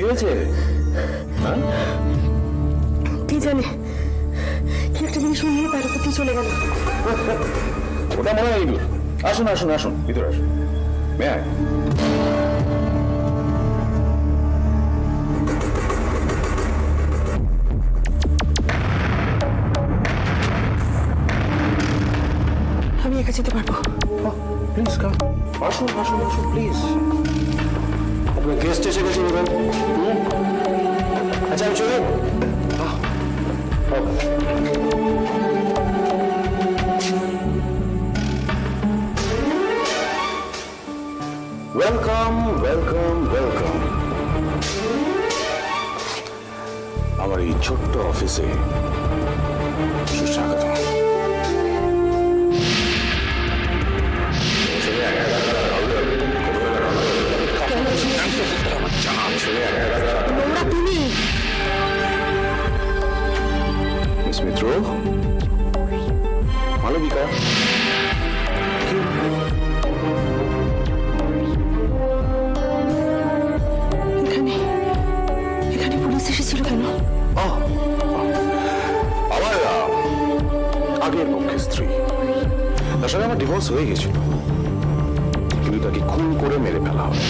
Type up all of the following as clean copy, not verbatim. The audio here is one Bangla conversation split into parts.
কি হয়েছে? কি জানে কি একটা জিনিস নিয়ে তার প্রতি চলে গেল। ওটা মনে হয় ইঁদুর। আসুন আসুন আসুন, ভিতরে আসুন। মেয়ে আমি একা যেতে পারবো? Please come. আসুন আসুন আসুন প্লিজ। আপনার গেস্ট এসে গেছে বোধ। আচ্ছা আমি চলি। ওয়েলকাম ওয়েলকাম ওয়েলকাম আমার এই ছোট্ট অফিসে সুস্বাগত। তুমি মিস মিত্র, মালবিকা, এখানে এখানে পুলিশ এসেছিল কেন? আমার আগের পক্ষের স্ত্রী, তার সঙ্গে আমার ডিভোর্স হয়ে গেছিল, কিন্তু তাকে খুন করে মেরে ফেলা হয়।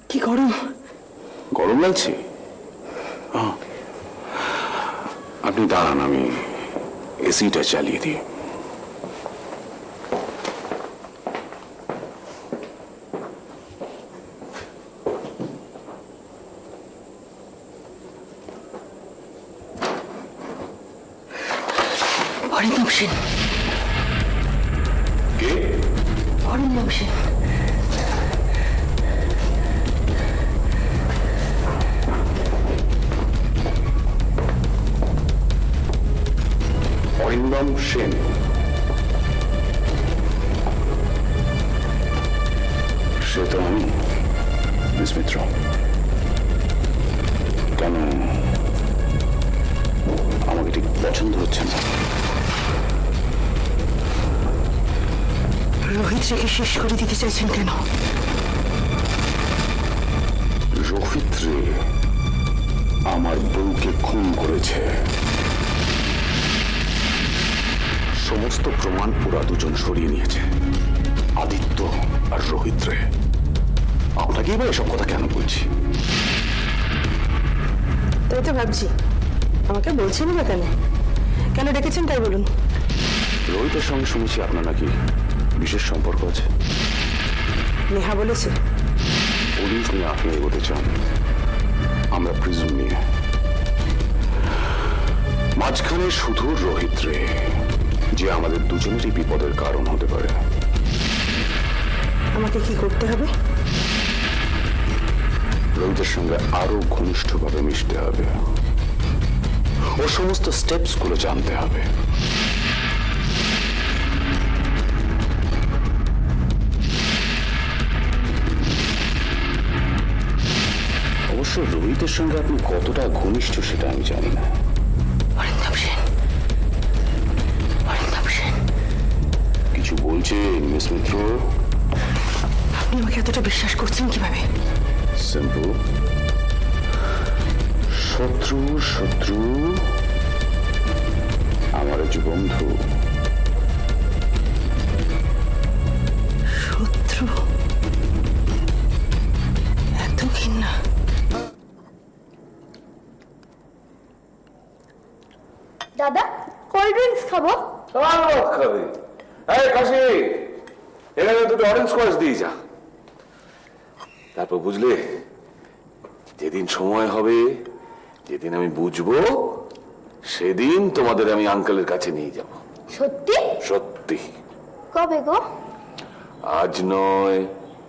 কি গরম। গরম লাগছে? আপনি দাঁড়ান, আমি এসিটা চালিয়ে দিই। অরিন্দম সেন। কে? অরিন্দম সেন। অরিন্দম সেন? সে তো আমি, মিস মিত্র। কেন আমাকে ঠিক পছন্দ হচ্ছে না? রোহিত রেখে শেষ করে দিতে চাইছেন কেন? রোহিত রে আমার বউকে খুন করেছে। সমস্ত প্রমাণ পুরা দুজন সরিয়ে নিয়েছে, আদিত্য আর রোহিত রে। আপনাকে এবার এসব কথা কেন বলছি? তাই তো ভাবছি, আমাকে বলছেন না কেন? কেন ডেকেছেন তাই বলুন। রোহিতের সঙ্গে শুনেছি আপনার নাকি বিশেষ সম্পর্ক আছে। নেহা বলেছে? পুলিশ নিয়ে আপনি এগোতে চান, আমরা প্রিজম নিয়ে। মাঝখানে শুধু রোহিত রে, যে আমাদের দুজনেরই বিপদের কারণ হতে পারে। আমাকে কি করতে হবে? রোহিতের সঙ্গে আরো ঘনিষ্ঠভাবে মিশতে হবে, ওর সমস্ত স্টেপস গুলো জানতে হবে। অবশ্য রোহিতের সঙ্গে আপনি কতটা ঘনিষ্ঠ সেটা আমি জানি না। অরিন্দম সেন, অরিন্দম সেন। কিছু বলছেন মিস মিত্র? আপনি আমাকে এতটা বিশ্বাস করছেন কিভাবে? সিম্পল। শত্রু শত্রু আমার যে বন্ধু। শত্রু? এত ঘৃণা? দাদা, কোল্ড ড্রিঙ্কস খাবো। খাবি? এই কাশি, এখানে দুটো অরেঞ্জ স্কোয়াশ দিয়ে যা। তারপর বুঝলে, যেদিন সময় হবে, যেদিন আমি বুঝবো, সেদিন তোমাদের আমি আঙ্কেলের কাছে নিয়ে যাব। সত্যি? সত্যি। কবে গো? আজ নয়,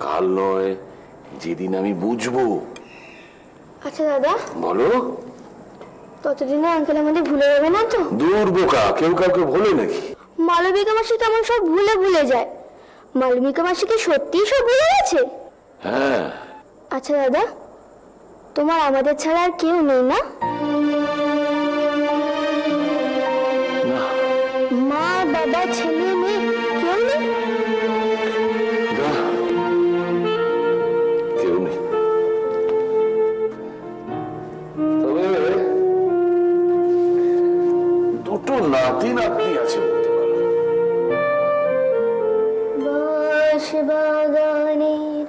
কাল নয়, যেদিন আমি বুঝবো। আচ্ছা দাদা, বলো। ততদিনে আঙ্কেল আমাদের ভুলে যাবে না তো? দূর বোকা, কেউ কাউকে ভোলে নাকি? মালবিকা মাসি তেমন সব ভুলে ভুলে যায়। মালবিকা মাসি কি সত্যিই সব ভুলে গেছে? হ্যাঁ, আচ্ছা দাদা, তোমার আমাদের ছাড়া আর কেউ নেই না? না, মা, বাবা, ছেলে, মেয়ে কেউ নেই? না, কেউ নেই। তবে দুটো নাতি নাতনি আছে বলতে পারো। বাঁশ বাগানের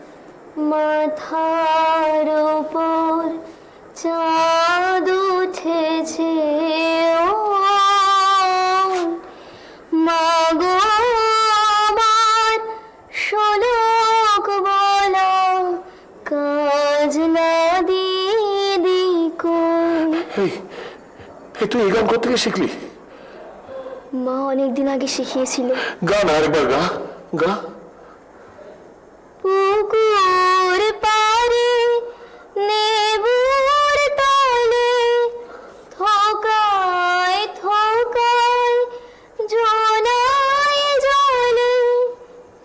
মাথার উপর চাঁদ উঠেছে মাগো, আমার শোলক বলো কাজ না দিদি কই। এই তুই এই গান কোথেকে শিখলি? মা অনেকদিন আগে শিখিয়েছিল। গান আরেকবার গা, গা। পুকুর পাড়ে নেবুর তলে থোকায় থোকায় জোনায় জলে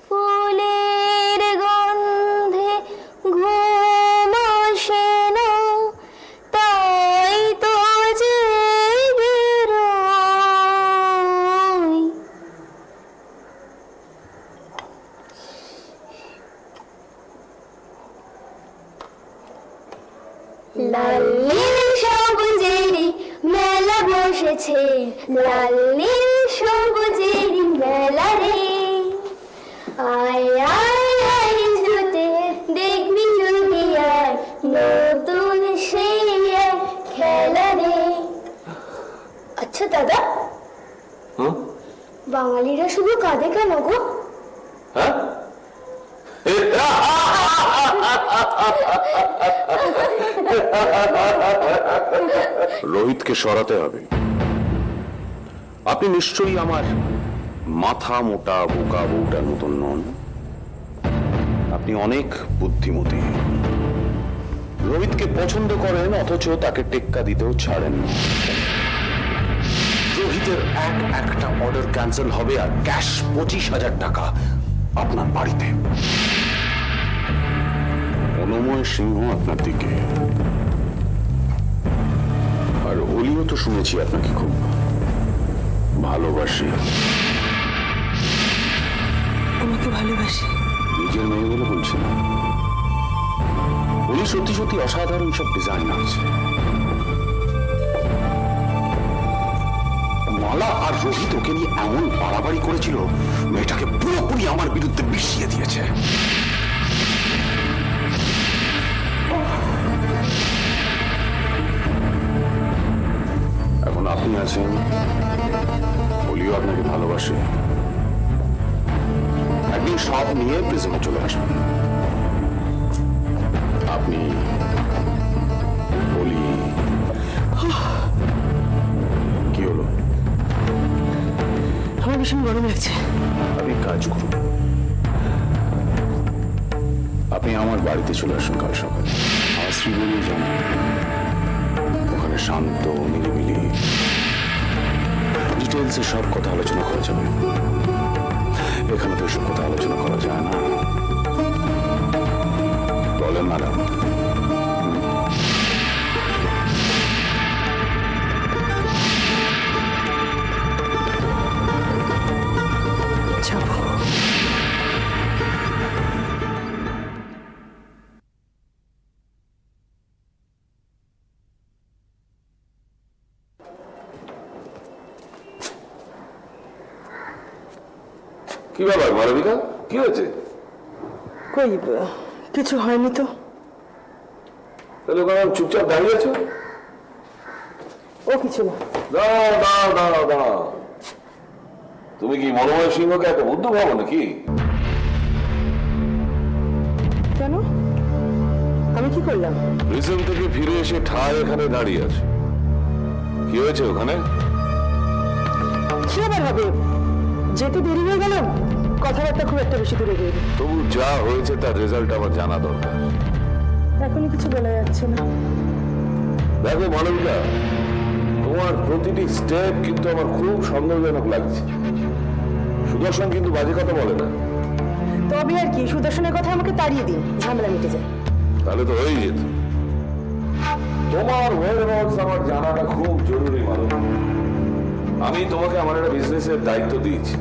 ফুলের গন্ধে ঘুম আসে না, তাই তো জেগে রই। লাল নীল সবুজেরই মেলা বসেছে, লাল নীল সবুজেরই মেলা রে। আয় আয় আয় ছুটে দেখবি যদি আয় নতুন সেই এক খেলা রে। আচ্ছা দাদা, বাঙালিরা শুধু কাঁদে কেন গো? হ্যাঁ, রোহিতকে সরাতে হবে। আপনি নিশ্চয়ই আমার মাথা মোটা বোকা বউটার মতন নন। আপনি অনেক বুদ্ধিমতী। রোহিতকে পছন্দ করেন অথচ তাকে টেক্কা দিতেও ছাড়েন না। রোহিতের একটা অর্ডার ক্যান্সেল হবে আর ক্যাশ 25,000 টাকা আপনার বাড়িতে। অনুময় সিংহ আপনার দিকে, আর অলিও তো শুনেছি আপনাকে খুব ভালোবাসে। আমাকে ভালোবাসি? নিজের মেয়ে বলে বলছি না, উনি সত্যি সত্যি অসাধারণ সব ডিজাইন আছে। মালা আর রোহিত ওকে নিয়ে এমন বাড়াবাড়ি করেছিল, মেয়েটাকে পুরোপুরি আমার বিরুদ্ধে মিশিয়ে দিয়েছে। এখন আপনি আছেন, অলিও আপনাকে ভালোবাসে। একদিন সব নিয়ে প্রিজমে চলে আসবেন। আপনি, অলি। কি হলো? আমার ভীষণ গরম লাগছে। আপনি কাজ করুন, আপনি আমার বাড়িতে চলে আসুন কাল সকালে। আমার স্ত্রী বলিয়ে যান, ওখানে শান্ত নিরিবিলি ডিটেলসে সব কথা আলোচনা করা যাবে। এখানে তো এসব কথা আলোচনা করা যায় না। বলেন ম্যাডাম। যাবো। কি ব্যাপার মালবিকা, কি হয়েছে? কই, কিছু হয়নি তো। তাহলে ওখানে চুপচাপ দাঁড়িয়ে আছো? ও কিছু না। দাঁড়াও দাঁড়াও দাঁড়াও দাঁড়াও, তুমি কি মনোময় সিংহকে এত বুদ্ধ ভাবো নাকি? কেন? আমি কি করলাম? প্রিজম থেকে ফিরে এসে ঠায় এখানে দাঁড়িয়ে আছে, কি হয়েছে ওখানে? কি আবার হবে? যেহেতু দেরি হয়ে গেল, কথাবার্তা খুব একটা বেশি দূরে গেল। তবু যা হয়েছে তার রেজাল্ট আমার জানা দরকার। এখনই কিছু বলা যাচ্ছে না। দেখো মালবিকা, তোমার প্রতিটি স্টেপ কিন্তু আমার খুব সন্দেহজনক লাগছে। সুদর্শন কিন্তু বাজে কথা বলে না। তবে আর কি, সুদর্শনের কথা আমাকে তাড়িয়ে দিন, ঝামেলা মিটে যায়। তাহলে তো হয়েই যেত। তোমার ওয়েরহাউস আমার জানাটা খুব জরুরি মালতী। আমি তোমাকে আমার একটা বিজনেসের দায়িত্ব দিয়েছি,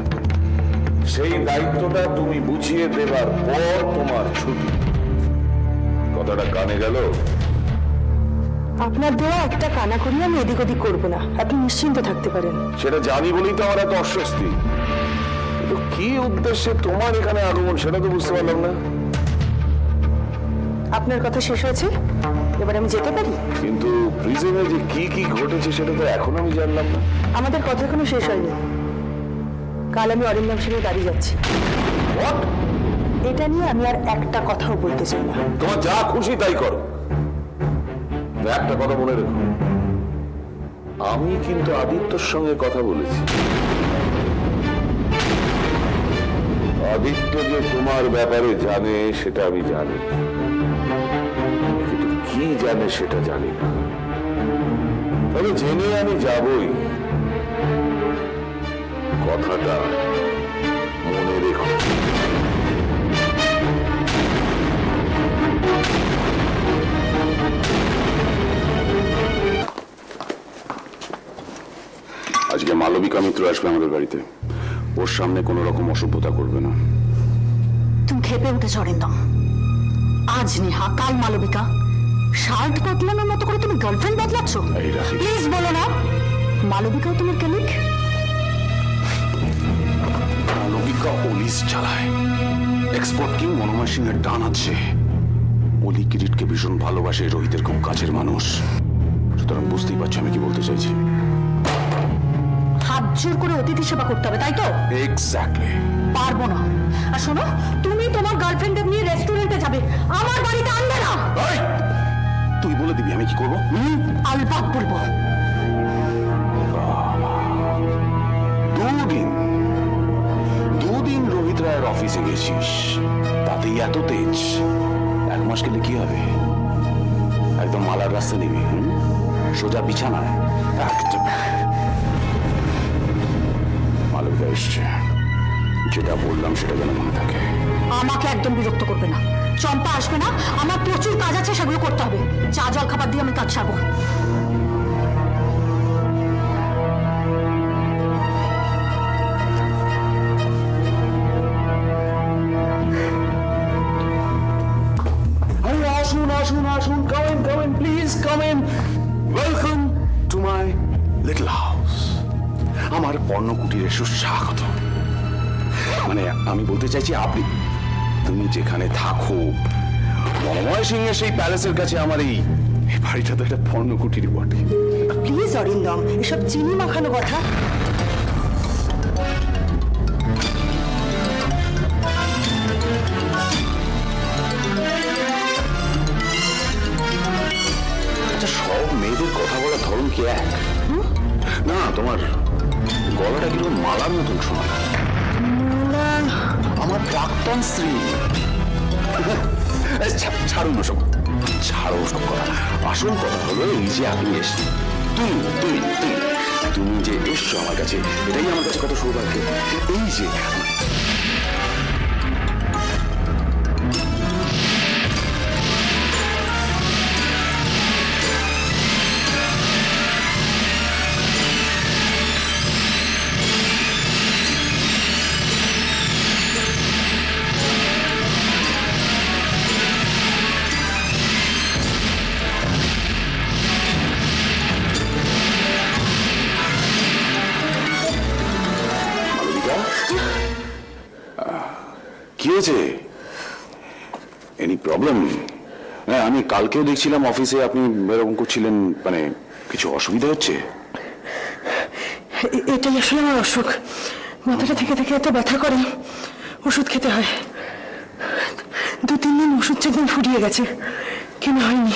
সেই দায়িত্বটা তুমি বুঝিয়ে দেবার পর তোমার ছুটি। কথাটা কানে গেল? আপনার দেওয়া একটা কানা করিয়ে আমি এদিক ওদিক করবো না, আপনি নিশ্চিন্ত থাকতে পারেন। সেটা জানি বলেই তো আমার এত অস্বস্তি। কিন্তু কি উদ্দেশ্যে তোমার এখানে আগমন সেটা তো বুঝতে পারলাম না। আপনার কথা শেষ হয়েছে, এবার আমি যেতে পারি? কিন্তু প্রিজনে যে কি কি ঘটেছে সেটা তো এখন আমি জানলাম না। আমাদের কথা এখনো শেষ হয়নি। কাল আমি অরিন্দম সিংহে বাড়ি যাচ্ছি। What? এটা নিয়ে আমি আর একটা কথাও বলতে চাই না। তোমার যা খুশি তাই করো। তবে একটা কথা মনে রেখো, আমি কিন্তু আদিত্যর সঙ্গে কথা বলেছি। আদিত্য যে তোমার ব্যাপারে জানে সেটা আমি জানি, কিন্তু কি জানে সেটা জানি না। তবে জেনে আমি যাবই, কথাটা মনে রেখো। আজকে মালবিকা মিত্র আসবে আমাদের বাড়িতে। ওর সামনে কোনো রকম অসভ্যতা করবে না। তুমি খেপে উঠেছ অরিন্দম। আজ নেহা, কাল মালবিকা। শার্ট বদলানোর মতো করে তুমি গার্লফ্রেন্ড বদলাচ্ছ? এই রাখি। প্লিজ বলো না মালবিকাও তোমার কলিগ। মালবিকা পুলিশ চালায়, এক্সপোর্ট কিং মনোময় সিংহের ডান আছে। অলি কিরিটকে ভীষণ ভালোবাসে, রোহিতের খুব কাছের মানুষ। সুতরাং বুঝতেই পারছি আমি কি বলতে চাইছি। হাত জোর করে অতিথি সেবা করতে হবে, তাই তো? এক্স্যাক্টলি। পারবো না। আর শোনো, তুমি তোমার গার্লফ্রেন্ডকে নিয়ে রেস্টুরেন্টে যাবে, আমার বাড়িতে আনবে না। তুই বলে দিবি আমি কি করবো? আলবাগ বলবো। দুদিন রোহিত রায়ের অফিসে গেছিস, তাতেই এত তেজ। 1 মাস গেলে কি হবে? একদম মালার রাস্তা নিবি, সোজা বিছানায়। মালবিকা এসছে, যেটা বললাম সেটা যেন মনে থাকে। আমাকে একদম বিরক্ত করবে না। চম্পা আসবে না, আমার প্রচুর কাজ আছে, সেগুলো করতে হবে। চা জল খাবার দিয়ে আমি কাজ সারবো। আসুন আসুন আসুন, come in please, come in. Welcome to my little house. আমার পর্ণকুটিরে সুস্বাগত। মানে আমি বলতে চাইছি তুমি যেখানে থাকো, মনোময় সিংহের সেই প্যালেসের কাছে আমার এই বাড়িটা তো একটা পর্ণকুটির বটে। প্লিজ অরিন্দম, এসব চিনি মাখানো কথা। আচ্ছা, সব মেয়েদের কথা বলার ধরন কি এক? না, তোমার গলাটা কিরকম মালার মতন শোনা। আমার প্রাক্তন স্ত্রী। ছাড়ুন ওসব, ছাড়ো সব কথা। আসল কথা হলো এই যে আপনি এসছেন, তুমি যে এসছো আমার কাছে, এটাই আমার কাছে কত সৌভাগ্য। এই যে কি হয়েছে? Any problem? হ্যাঁ, আমি কালকেও দেখছিলাম অফিসে আপনি এরকম করছিলেন। মানে কিছু অসুবিধা হচ্ছে? এটাই আসলে আমার অসুখ। মাথাটা থেকে থেকে এত ব্যথা করে, ওষুধ খেতে হয়। 2-3 দিন ওষুধ চেকদিন ফুরিয়ে গেছে, কেনা হয়নি।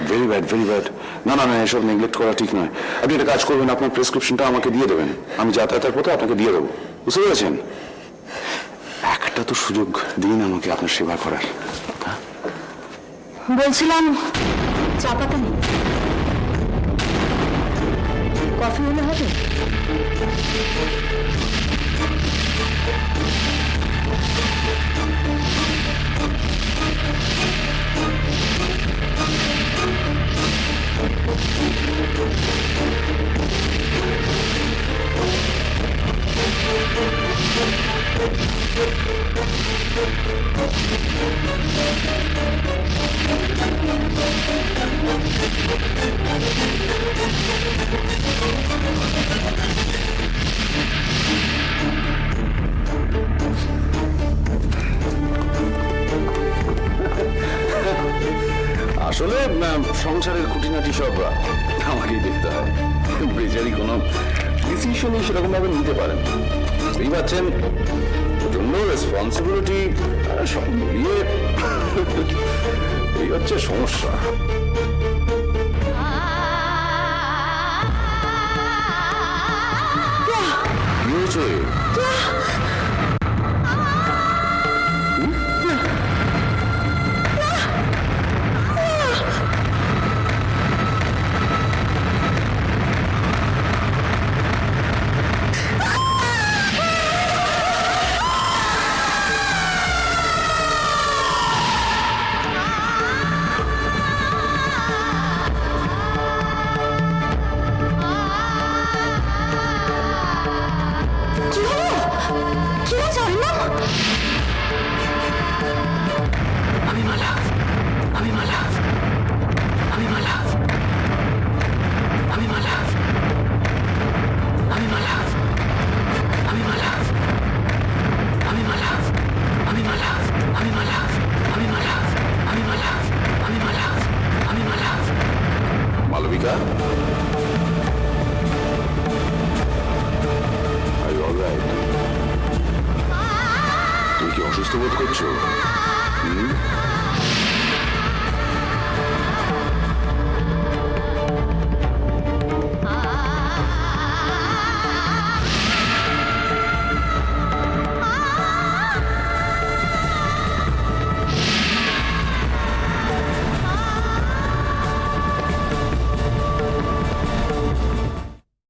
Very bad, very bad. না না না, এসব নেগলেক্ট করা ঠিক নয়। আপনি একটা কাজ করবেন, আপনার প্রেসক্রিপশনটা আমাকে দিয়ে দেবেন, আমি যাতায়াতের পথে আপনাকে দিয়ে দেবো। বুঝতে পেরেছেন? একটা তো সুযোগ দিন আমাকে আপনার সেবা করার। বলছিলাম চা পাতা নেই, কফি হলে হবে? আসলে সংসারের খুঁটিনাটি সব আমাকেই দেখতে হয়। বেচারি কোনো ডিসিশনই সেরকম ভাবে নিতে পারেন, বুঝতেই পারছেন। জন্য রেসপন্সিবিলিটি সব মিলিয়ে এই হচ্ছে সমস্যা। কি হয়েছে? কি হলো? কি হয়েছে অরিন্দম? আমি মালা, আমি মালা, আমি মালা, আমি মালা, আমি মালা, আমি মালা, আমি মালা, আমি মালা, আমি মালা, আমি মালা, আমি মালা, আমি মালা, আমি Mala. Malavika, are you alright? তুমি কি অসুস্থ বোধ করছো?